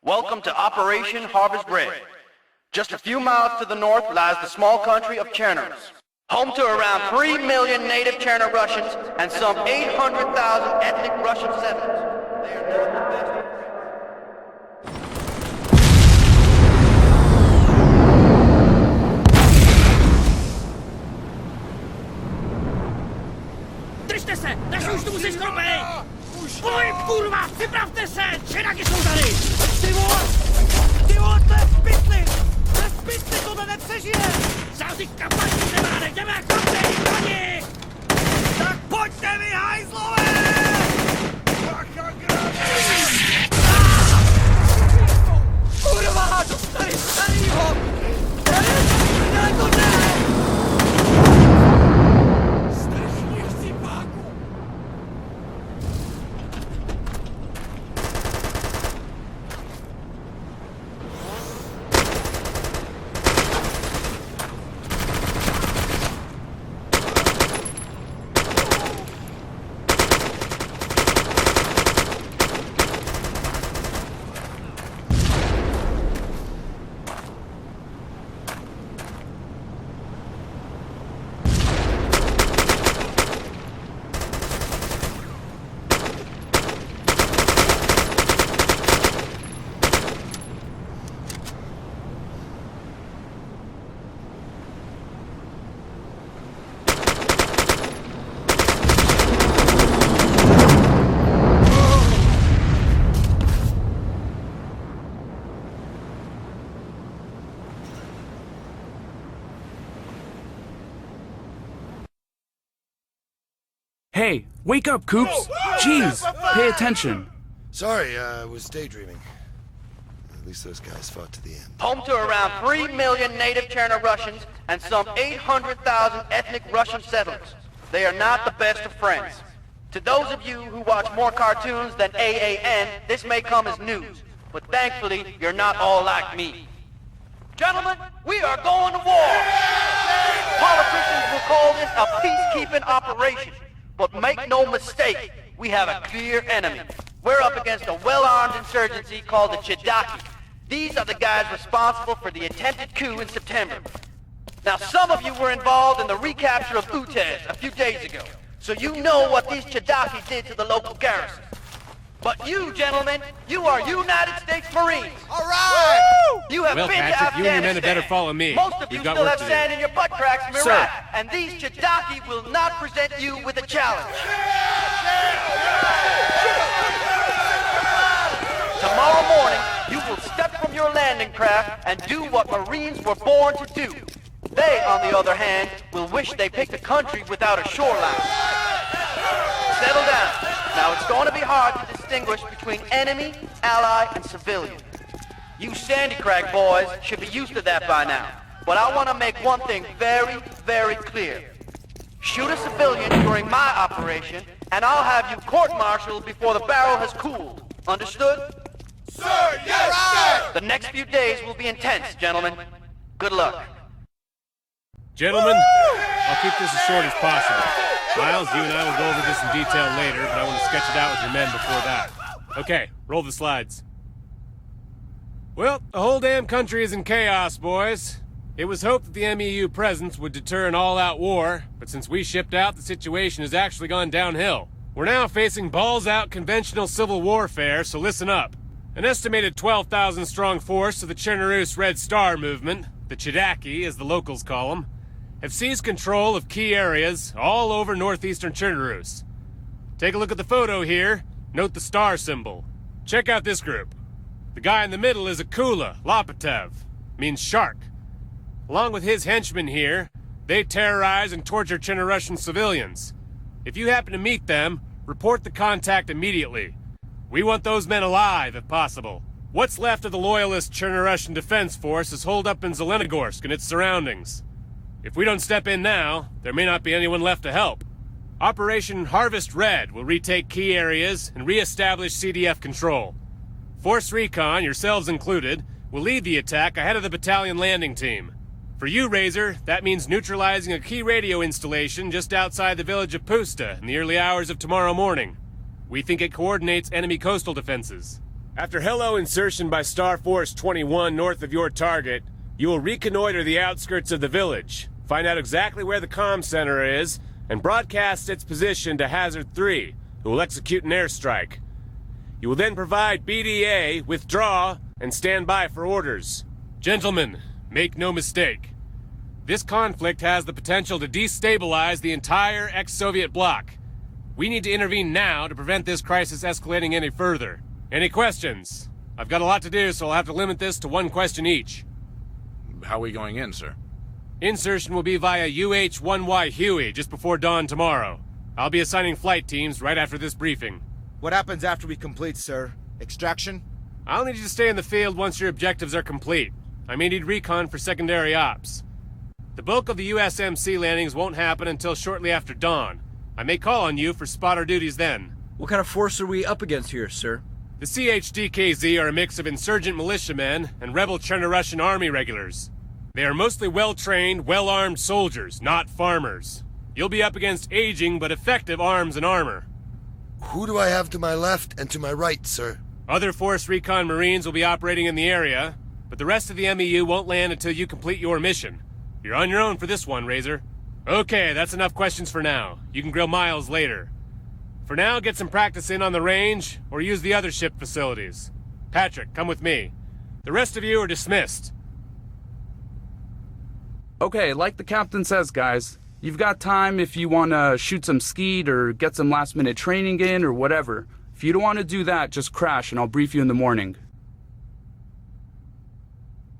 Welcome to Operation Harvest Red. Just a few miles to the north lies the small country of Chernos, home to around 3 million native Cherno Russians and some 800,000 ethnic Russian settlers. They are not the best of friends. Držte se! Naši už tu musí skropený! Pojď, kurva! Připravte se! Čenaky jsou tady! Ty vole! Ty vole, to je v pytli! To je v pytli, tohle nepřežije! Září kapaní nemáme! Jdeme jak kaptejní koni! Tak pojďte vy, hajzlové! Bacha, kurva! Dostali starýho! Ne, to ne! Hey, wake up, Coops! Jeez, pay attention. Sorry, I was daydreaming. At least those guys fought to the end. Home to around 3 million native Cherno Russians and some 800,000 ethnic Russian settlers. They are not the best of friends. To those of you who watch more cartoons than AAN, this may come as news, but thankfully, you're not all like me. Gentlemen, we are going to war! Politicians will call this a peacekeeping operation. But make no mistake, we have a clear enemy. We're up against a well-armed insurgency called the Chidaki. These are the guys responsible for the attempted coup in September. Now, some of you were involved in the recapture of Utez a few days ago, so you know what these Chidaki did to the local garrison. But you, gentlemen, you are United States Marines. All right! Woo! You have Well, been to Patrick, Afghanistan. you and your men had better follow me. Most of you We've got still work have to do. sand in your butt cracks from Sir. Iraq, and these Chidaki will not present you with a challenge. Tomorrow morning, you will step from your landing craft and do what Marines were born to do. They, on the other hand, will wish they picked a country without a shoreline. Settle down. Now, it's going to be hard to distinguish between enemy, ally, and civilian. You Sandy Crag boys should be used to that by now. But I want to make one thing very, very clear. Shoot a civilian during my operation, and I'll have you court-martialed before the barrel has cooled. Understood? Sir, yes, sir! The next few days will be intense, gentlemen. Good luck. Gentlemen, I'll keep this as short as possible. Miles, you and I will go over this in detail later, but I want to sketch it out with your men before that. Okay, roll the slides. Well, the whole damn country is in chaos, boys. It was hoped that the MEU presence would deter an all-out war, but since we shipped out, the situation has actually gone downhill. We're now facing balls-out conventional civil warfare, so listen up. An estimated 12,000-strong force of the Cherno Red Star movement, the Chidaki, as the locals call them, have seized control of key areas all over northeastern Cherno. Take a look at the photo here. Note the star symbol. Check out this group. The guy in the middle is Akula Lopatev, means shark. Along with his henchmen here, they terrorize and torture Cherno civilians. If you happen to meet them, report the contact immediately. We want those men alive, if possible. What's left of the loyalist Cherno Defense Force is holed up in Zelenogorsk and its surroundings. If we don't step in now, there may not be anyone left to help. Operation Harvest Red will retake key areas and re-establish CDF control. Force Recon, yourselves included, will lead the attack ahead of the battalion landing team. For you, Razor, that means neutralizing a key radio installation just outside the village of Pusta in the early hours of tomorrow morning. We think it coordinates enemy coastal defenses. After hello insertion by Star Force 21 north of your target, you will reconnoiter the outskirts of the village, find out exactly where the comm center is, and broadcast its position to Hazard 3, who will execute an airstrike. You will then provide BDA, withdraw, and stand by for orders. Gentlemen, make no mistake. This conflict has the potential to destabilize the entire ex-Soviet bloc. We need to intervene now to prevent this crisis escalating any further. Any questions? I've got a lot to do, so I'll have to limit this to one question each. How are we going in, sir? Insertion will be via UH-1Y Huey just before dawn tomorrow. I'll be assigning flight teams right after this briefing. What happens after we complete, sir? Extraction? I'll need you to stay in the field once your objectives are complete. I may need recon for secondary ops. The bulk of the USMC landings won't happen until shortly after dawn. I may call on you for spotter duties then. What kind of force are we up against here, sir? The CHDKZ are a mix of insurgent militiamen and rebel Cherno-Russian army regulars. They are mostly well-trained, well-armed soldiers, not farmers. You'll be up against aging but effective arms and armor. Who do I have to my left and to my right, sir? Other Force Recon Marines will be operating in the area, but the rest of the MEU won't land until you complete your mission. You're on your own for this one, Razor. Okay, that's enough questions for now. You can grill Miles later. For now, get some practice in on the range, or use the other ship facilities. Patrick, come with me. The rest of you are dismissed. Okay, like the captain says, guys, you've got time if you want to shoot some skeet or get some last-minute training in or whatever. If you don't want to do that, just crash and I'll brief you in the morning.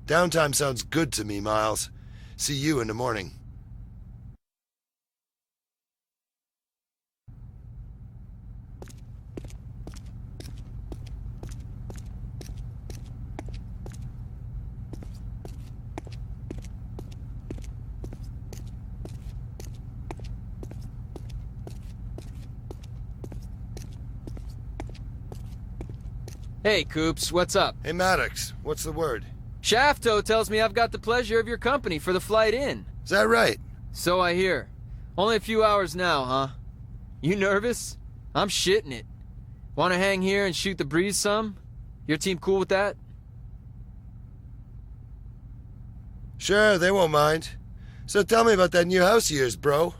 Downtime sounds good to me, Miles. See you in the morning. Hey, Coops, what's up? Hey, Maddox, what's the word? Shafto tells me I've got the pleasure of your company for the flight in. Is that right? So I hear. Only a few hours now, huh? You nervous? I'm shitting it. Want to hang here and shoot the breeze some? Your team cool with that? Sure, they won't mind. So tell me about that new house of yours, bro.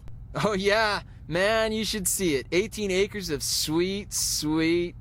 Oh yeah, man, you should see it. 18 acres of sweet, sweet...